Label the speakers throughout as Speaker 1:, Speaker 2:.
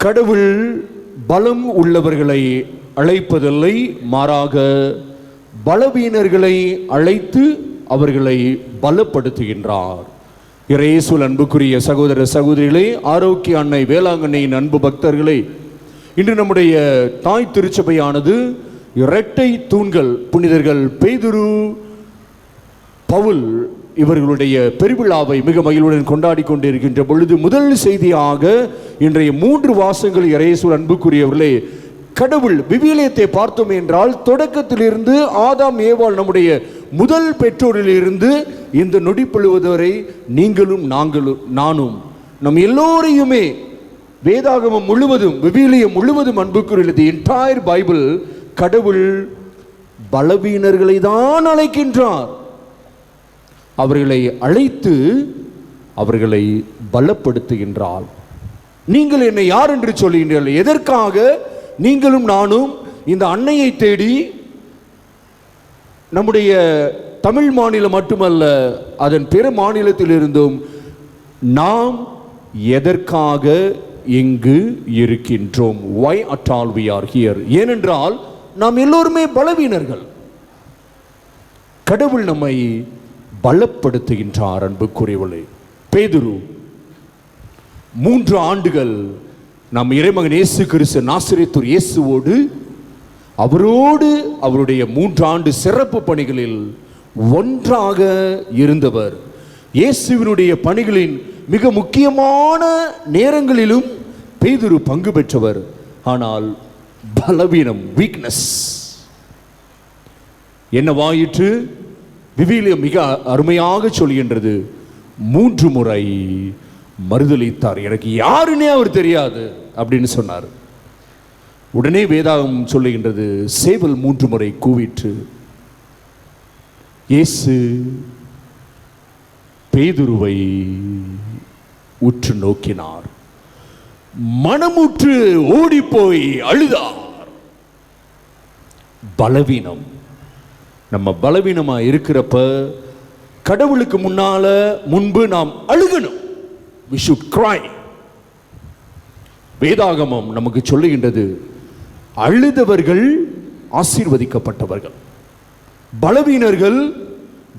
Speaker 1: கடவுள் பலம் உள்ளவர்களை அழைப்பதில்லை, மாறாக பலவீனர்களை அழைத்து அவர்களை பலப்படுத்துகின்றார். இயேசுவில் அன்புக்குரிய சகோதர சகோதரிகளே, ஆரோக்கிய அன்னை வேளாங்கண்ணியின் அன்பு பக்தர்களே, இன்று நம்முடைய தாய் திருச்சபையானது இரட்டை தூண்கள் புனிதர்கள் பேதுரு, பவுல் இவர்களுடைய பெருவிழாவை மிக மகிழ்வுடன் கொண்டாடி கொண்டிருக்கின்ற பொழுது முதல் செய்தியாக இன்றைய 3 வாசங்கள் இயேசுவில் அன்புக்குரியவர்களே, கடவுள் விவிலியத்தை பார்த்தோம் என்றால் தொடக்கத்திலிருந்து ஆதாம் ஏவாள் நம்முடைய முதல் பெற்றோரிலிருந்து இந்த நொடிப்பொழுவது வரை நீங்களும் நானும் நம் எல்லோரையுமே வேதாகமம் முழுவதும் விவிலியம் முழுவதும் அன்புக்குரியது என்டையர் பைபிள் கடவுள் பலவீனர்களை தான் அழைக்கின்றார். அவர்களை அழைத்து அவர்களை பலப்படுத்துகின்றார். நீங்கள் என்னை யார் என்று சொல்லுகின்றீர்கள்? எதற்காக நீங்களும் நானும் இந்த அன்னையை தேடி நம்முடைய தமிழ் மாநிலம் மட்டுமல்ல அதன் பிற மாநிலத்தில் இருந்தும் நாம் எதற்காக இங்கு இருக்கின்றோம்? Why at all we are here? ஏனென்றால் நாம் எல்லோருமே பலவீனர்கள். கடவுள் நம்மை பலப்படுத்துகின்றார். அன்புக்குரியவர்களே, பேதுரு 3 ஆண்டுகள் நம் இறைமகன் இயேசு கிறிஸ்து நாசரேத்தூர் இயேசுவோடு அவரோடு அவருடைய 3 ஆண்டு சிறப்பு பணிகளில் ஒன்றாக இருந்தவர். இயேசுவினுடைய பணிகளின் மிக முக்கியமான நேரங்களிலும் பேதுரு பங்கு பெற்றவர். ஆனால் பலவீனம், வீக்னஸ் என்னவாயிற்று? விவிலியம் மிக அருமையாக சொல்கின்றது, 3 முறை மறுதலித்தார். எனக்கு யாருன்னே அவர் தெரியாது அப்படின்னு சொன்னார். உடனே வேதாகம் சொல்லுகின்றது, சேவல் 3 முறை கூவிற்று. இயேசு பேதுருவை உற்று நோக்கினார், மனமுற்று ஓடிப்போய் அழுதார். பலவீனம். நம்ம பலவீனமா இருக்கிறப்ப கடவுளுக்கு முன்பு நாம் அழுகணும். We should cry. வேதாகமம் நமக்கு சொல்லுகின்றது, அழுதவர்கள் ஆசீர்வதிக்கப்பட்டவர்கள், பலவீனர்கள்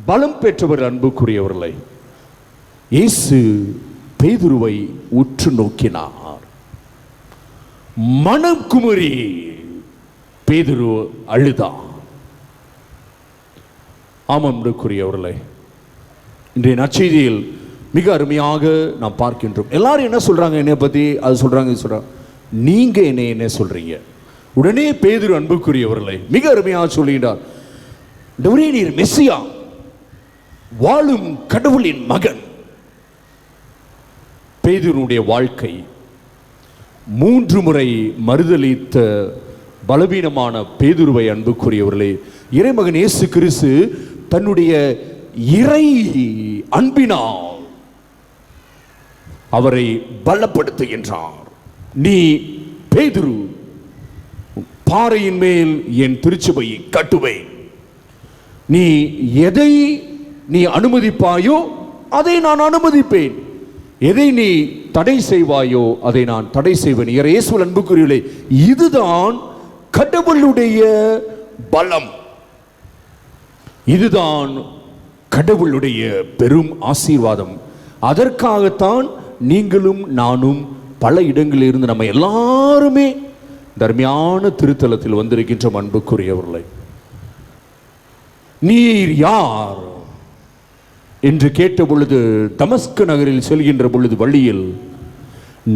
Speaker 1: பலம் பெற்றவர்கள். அன்புக்குரியவர்களை, இயேசு பேதுருவை உற்று நோக்கினார். மனம் குமரி பேதுரு அழுதார். ஆமாம் அன்புக்குரியவர்களை, இன்றைய நற்செய்தியில் மிக அருமையாக நாம் பார்க்கின்றோம். எல்லாரும் என்ன சொல்றாங்க என்னை பத்தி? அது சொல்றாங்க, இது சொல்றாங்க. நீங்க என்ன சொல்றீங்க? உடனே பேதுரு அன்புக்குரியவர்களை மிக அருமையாக சொல்லுகிறார், நீர் மெசியா, வாழும் கடவுளின் மகன். பேதுருடைய வாழ்க்கை 3 முறை மறுதலித்த பலவீனமான பேதுருவை அன்புக்குரியவர்களே, இறைமகன் இயேசு கிறிஸ்து தன்னுடைய இறை அன்பினால் அவரை பலப்படுத்துகின்றார். நீ பேதுரு, பாறையின் மேல் என் திருச்சபையை கட்டுவேன். நீ எதை நீ அனுமதிப்பாயோ அதை நான் அனுமதிப்பேன், எதை நீ தடை செய்வாயோ அதை நான் தடை செய்வேன். இயேசுவில் அன்புக்குரியவர்களே, இதுதான் கடவுளுடைய பலம், இதுதான் கடவுளுடைய பெரும் ஆசீர்வாதம். அதற்காகத்தான் நீங்களும் நானும் பல இடங்களில் இருந்து நம்ம எல்லாருமே தர்மியான திருத்தலத்தில் வந்திருக்கின்ற அன்புக்குரியவர்களை. நீர் யார் என்று கேட்ட பொழுது, தமஸ்கு நகரில் செல்கின்ற பொழுது வழியில்,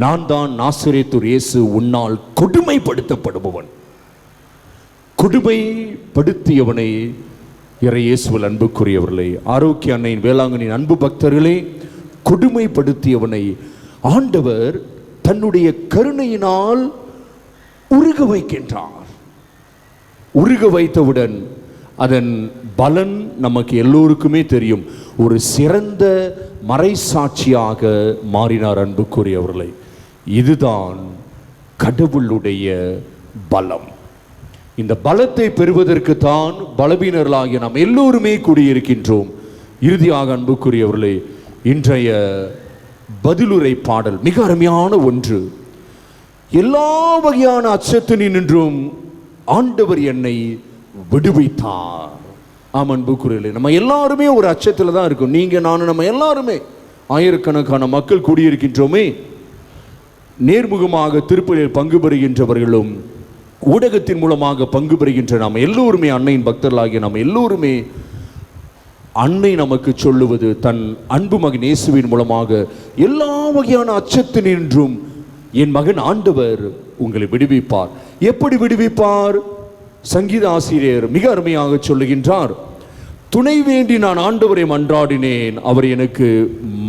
Speaker 1: நான் தான் நாசரேத்தூர் இயேசு, உன்னால் கொடுமைப்படுத்தப்படுபவன். கொடுமைப்படுத்தியவனை இயேசுவில் அன்புக்குரியவர்களே, ஆரோக்கிய அன்னையின் வேளாங்கண்ணியின் அன்பு பக்தர்களே, கொடுமைப்படுத்தியவனை ஆண்டவர் தன்னுடைய கருணையினால் உருக வைக்கின்றார். உருக வைத்தவுடன் அதன் பலன் நமக்கு எல்லோருக்குமே தெரியும். ஒரு சிறந்த மறைசாட்சியாக மாறினார். அன்புக்குரியவர்களே, இதுதான் கடவுளுடைய பலம். இந்த பலத்தை பெறுவதற்கு தான் பலவீனர்களாகிய நாம் எல்லோருமே கூடியிருக்கின்றோம். இறுதியாக எல்லா வகையான அச்சத்தினின்றும் ஆண்டவர் என்னை விடுவித்தார். ஆம் அன்புக்குரியவர்களே, நம்ம எல்லாருமே ஒரு அச்சத்தில் தான் இருக்கும். நீங்க நானும் நம்ம எல்லாருமே ஆயிரக்கணக்கான மக்கள் கூடியிருக்கின்றோமே. நேர்முகமாக திருப்பலியில் பங்கு பெறுகின்றவர்களும் ஊடகத்தின் மூலமாக பங்கு பெறுகின்ற நாம் எல்லோருமே அன்னையின் பக்தர்களாகிய நாம் எல்லோருமே அன்னை நமக்கு சொல்லுவது தன் அன்பு மகன் இயேசுவின் மூலமாக எல்லா வகையான அச்சத்தினின்றும் என் மகன் ஆண்டவர் உங்களை விடுவிப்பார். எப்படி விடுவிப்பார்? சங்கீத ஆசிரியர் மிக அருமையாக சொல்லுகின்றார். துணை வேண்டி நான் ஆண்டவரை மன்றாடினேன், அவர் எனக்கு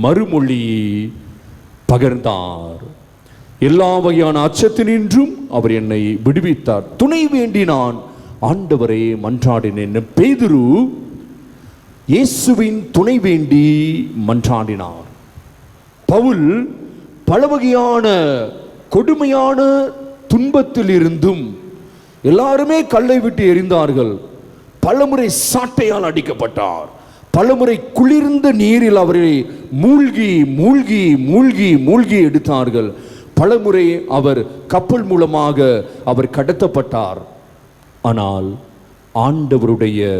Speaker 1: மறுமொழி பகர்ந்தார். எல்லா வகையான அச்சத்தினின்றும் அவர் என்னை விடுவித்தார். துணை வேண்டி நான் ஆண்டவரை மன்றாடினேன். பேதுரு இயேசுவின் துணை வேண்டி மன்றாடினார். பவுல் பல வகையான கொடுமையான துன்பத்தில் இருந்தும் எல்லாருமே கல்லை விட்டு எறிந்தார்கள். பலமுறை சாட்டையால் அடிக்கப்பட்டார். பலமுறை குளிர்ந்த நீரில் அவரை மூழ்கி மூழ்கி மூழ்கி மூழ்கி எடுத்தார்கள். பலமுறை அவர் கப்பல் மூலமாக அவர் கடத்தப்பட்டார். ஆனால் ஆண்டவருடைய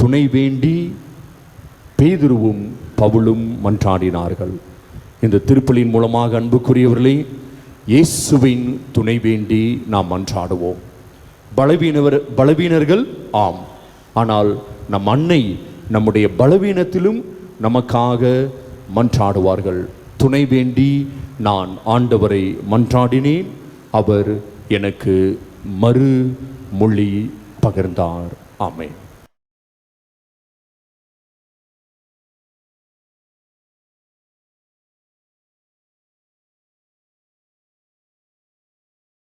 Speaker 1: துணை வேண்டி பேதுருவும் பவுலும் மன்றாடினார்கள். இந்த திருப்பலியின் மூலமாக அன்புக்குரியவர்களே, இயேசுவின் துணை வேண்டி நாம் மன்றாடுவோம். பலவீனர்கள் ஆம், ஆனால் நம் அன்னை நம்முடைய பலவீனத்திலும் நமக்காக மன்றாடுவார்கள். துணை வேண்டி நான் ஆண்டவரை மன்றாடினேன், அவர் எனக்கு மறுமொழி பகர்ந்தார். ஆமென்.